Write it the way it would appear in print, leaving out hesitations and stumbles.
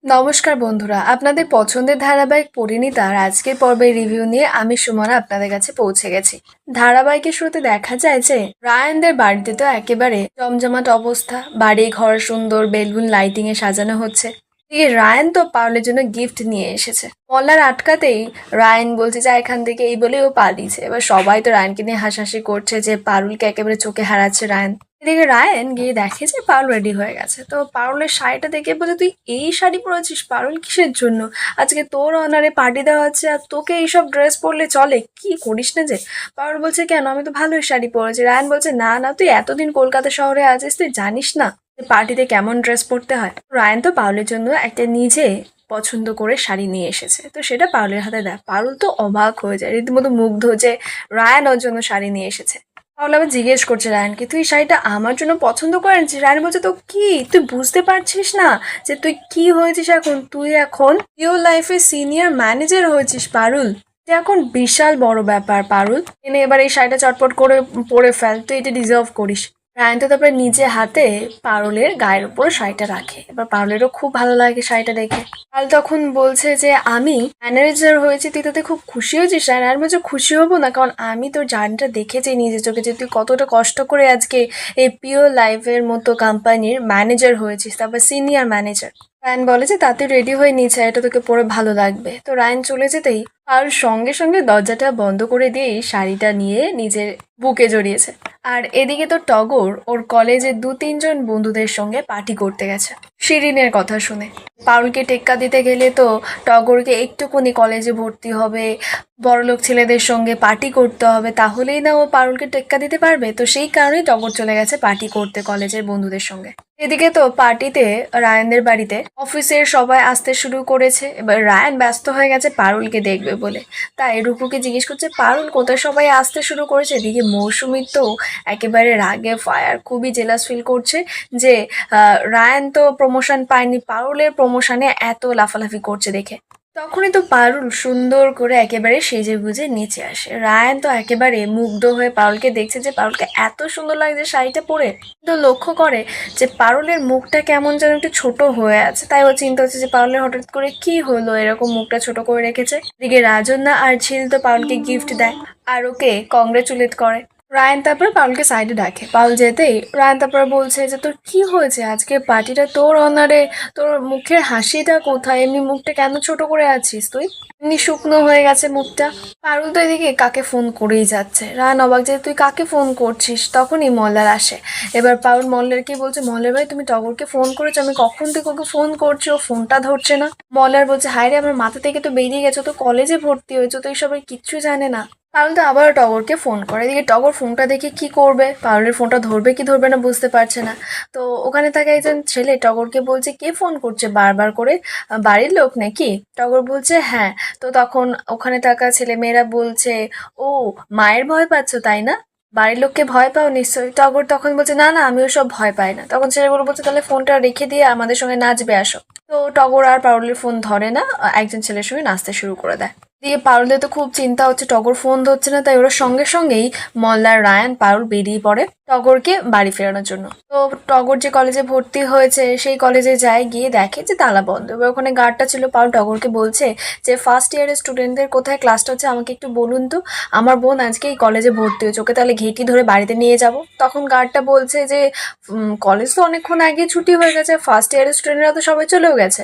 নমস্কার বন্ধুরা, আপনাদের পছন্দের ধারাবাহিক পরিণীতার আজকের পর্বের রিভিউ নিয়ে আমি সুমনা আপনাদের কাছে পৌঁছে গেছি। ধারাবাহিকের শুরুতে দেখা যায় যে রায়ানদের বাড়িতে তো একেবারে জমজমাট অবস্থা, বাড়ি ঘর সুন্দর বেলুন লাইটিং এ সাজানো হচ্ছে। এদিকে রায়ান তো পারুলের জন্য গিফট নিয়ে এসেছে। মল্লার আটকাতেই রায়ান বলছে যে এখান থেকে, এই বলেই ও পালিয়েছে। এবার সবাই তো রায়ানকে নিয়ে হাসাহাসি করছে যে পারুলকে একেবারে চোখে হারাচ্ছে রায়ান। এদিকে রায়ান গিয়ে দেখে যে পারুল রেডি হয়ে গেছে, তো পারুলের শাড়িটা দেখে বলে, তুই এই শাড়ি পরেছিস পারুল, কিসের জন্য? আজকে তোর অনারে পার্টি দেওয়া হচ্ছে আর তোকে এইসব ড্রেস পরলে চলে? কি করিস না যে? পারুল বলছে, কেন, আমি তো ভালোই শাড়ি পরেছি। রায়ান বলছে, না না, তুই এতদিন কলকাতা শহরে আছিস, তুই জানিস না পার্টিতে কেমন ড্রেস পরতে হয়? রায়ান তো পারুলের জন্য একটা নিজে পছন্দ করে শাড়ি নিয়ে এসেছে, তো সেটা পারুলের হাতে দেয়। পারুল তো অবাক হয়ে যায়, রীতিমতো মুগ্ধ যে রায়ান ওর জন্য শাড়ি নিয়ে এসেছে। তাহলে আবার জিজ্ঞেস করছে রায়ানকে, তুই শাড়িটা আমার জন্য পছন্দ করে আনছিস? রায়ান বলছে, তো কি তুই বুঝতে পারছিস না যে তুই কি হয়েছিস এখন? তুই এখন ইউর লাইফে সিনিয়র ম্যানেজার হয়েছিস পারুল। এটা এখন বিশাল বড় ব্যাপার পারুল, এনে এবার এই শাড়িটা চটপট করে পরে ফেল, তুই এটা ডিজার্ভ করিস। রায়ান তো তারপরে নিজে হাতে পারুলের গায়ের উপর শাড়িটা রাখে। এবার পারুলেরও খুব ভালো লাগে শাড়িটা দেখে। পারুল তখন বলছে যে আমি ম্যানেজার হয়েছি, তুই তাতে খুব খুশি হয়েছিস? রায়ান বলছে, খুশি হবো না, কারণ আমি তোর জার্নিটা দেখেছি নিজের চোখে, যে তুই কতটা কষ্ট করে আজকে এই পিওর লাইফের মতো কোম্পানির ম্যানেজার হয়েছিস, তারপর সিনিয়র ম্যানেজার। রায়ান বলে যে তাতে রেডি হয়ে নিচ্ছে, এটা তোকে পরে ভালো লাগবে। তো রায়ান চলে যেতেই আর সঙ্গে সঙ্গে দরজাটা বন্ধ করে দিয়েই শাড়িটা নিয়ে নিজের বুকে জড়িয়েছে। আর এদিকে তো টগর ওর কলেজে 2-3 জন বন্ধুদের সঙ্গে পার্টি করতে গেছে শিরিনের কথা শুনে। পারুলকে টেক্কা দিতে গেলে তো টগরকে একটুকুনি কলেজে ভর্তি হবে, বড়লোক ছেলেদের সঙ্গে পার্টি করতে হবে, তাহলেই না ও পারুলকে টেক্কা দিতে পারবে। তো সেই কারণেই টগর চলে গেছে পার্টি করতে কলেজের বন্ধুদের সঙ্গে। এদিকে তো পার্টিতে রায়ানদের বাড়িতে অফিসের সবাই আসতে শুরু করেছে। এবার রায়ান ব্যস্ত হয়ে গেছে পারুলকে দেখবে বলে, তাই রূপুকে জিজ্ঞেস করছে, পারুল কোথায় সবাই আসতে শুরু করেছে? এদিকে মৌসুমী তো একেবারে রাগে ফায়ার, খুবই জেলাস ফিল করছে যে রায়ান তো প্রমোশন পায়নি, পারুলের প্রমোশনে এত লাফালাফি করছে দেখে। তখনই তো পারুল সুন্দর করে একেবারে সেজে গুজে নিচে আসে। রায়ান তো একেবারে মুগ্ধ হয়ে পারুলকে দেখছে যে পারুলকে এত সুন্দর লাগছে শাড়িটা পরে। তো লক্ষ্য করে যে পারুলের মুখটা কেমন যেন একটু ছোট হয়ে আছে, তাই ও চিন্তা হচ্ছে যে পারুলের হঠাৎ করে কি হলো, এরকম মুখটা ছোট করে রেখেছে। এদিকে রাজন্যা আর ঝিল তো পারুলকে গিফট দেয় আর ওকে কংগ্রেচুলেট করে। রায়ান তারপর পারুলকে সাইডে ডাকে, পারুল যেতেই রায়ান তারপর বলছে যে তোর কি হয়েছে, আজকে পার্টিটা তোর অনারে, তোর মুখের হাসিটা কোথায়? এমনি মুখটা কেন ছোট করে আছিস তুই? এমনি শুকনো হয়ে গেছে মুখটা। পারুল তো এদিকে কাকে ফোন করেই যাচ্ছে। রায়ান অবাক যে তুই কাকে ফোন করছিস। তখনই মল্লার আসে। এবার পারুল মল্লারকে বলছে, মল্লার ভাই তুমি টগরকে ফোন করেছো? আমি কখন থেকে ওকে ফোন করছি, ও ফোনটা ধরছে না। মল্লার বলছে, হায় রে, আমার মাথা থেকে তো বেরিয়ে গেছে, তো কলেজে ভর্তি হয়েছো, তো এইসবের কিচ্ছু জানে না। পারুল তো আবারও টগরকে ফোন করে। এদিকে টগর ফোনটা দেখে কি করবে, পারুলের ফোনটা ধরবে কি ধরবে না বুঝতে পারছে না। তো ওখানে থাকা একজন ছেলে টগরকে বলছে, কে ফোন করছে বারবার করে, বাড়ির লোক নাকি? টগর বলছে, হ্যাঁ। তো তখন ওখানে থাকা ছেলে মেয়েরা বলছে, ও মায়ের ভয় পাচ্ছ তাই না, বাড়ির লোককে ভয় পাও নিশ্চয়ই। টগর তখন বলছে, না না, আমি ওসব ভয় পাই না। তখন ছেলেগুলো বলছে, তাহলে ফোনটা রেখে দিয়ে আমাদের সঙ্গে নাচবে আসো। তো টগর আর পারুলের ফোন ধরে না, একজন ছেলের সঙ্গে নাচতে শুরু করে দেয়। দিয়ে পারুলের তো খুব চিন্তা হচ্ছে, টগর ফোন ধরছে না, তাই ওরা সঙ্গে সঙ্গেই মল্লার, রায়ান, পারুল বেরিয়ে পড়ে টগরকে বাড়ি ফেরানোর জন্য। তো টগর যে কলেজে ভর্তি হয়েছে সেই কলেজে যায়, গিয়ে দেখে যে তালা বন্ধ। এবার ওখানে গার্ডটা ছিল। পারুল টগরকে বলছে যে ফার্স্ট ইয়ারের স্টুডেন্টদের কোথায় ক্লাসটা হচ্ছে আমাকে একটু বলুন তো, আমার বোন আজকে এই কলেজে ভর্তি হয়েছে, ওকে তাহলে ঘেঁটি ধরে বাড়িতে নিয়ে যাব। তখন গার্ডটা বলছে যে কলেজ তো অনেকক্ষণ আগে ছুটি হয়ে গেছে, ফার্স্ট ইয়ারের স্টুডেন্টরা তো সবাই চলেও গেছে।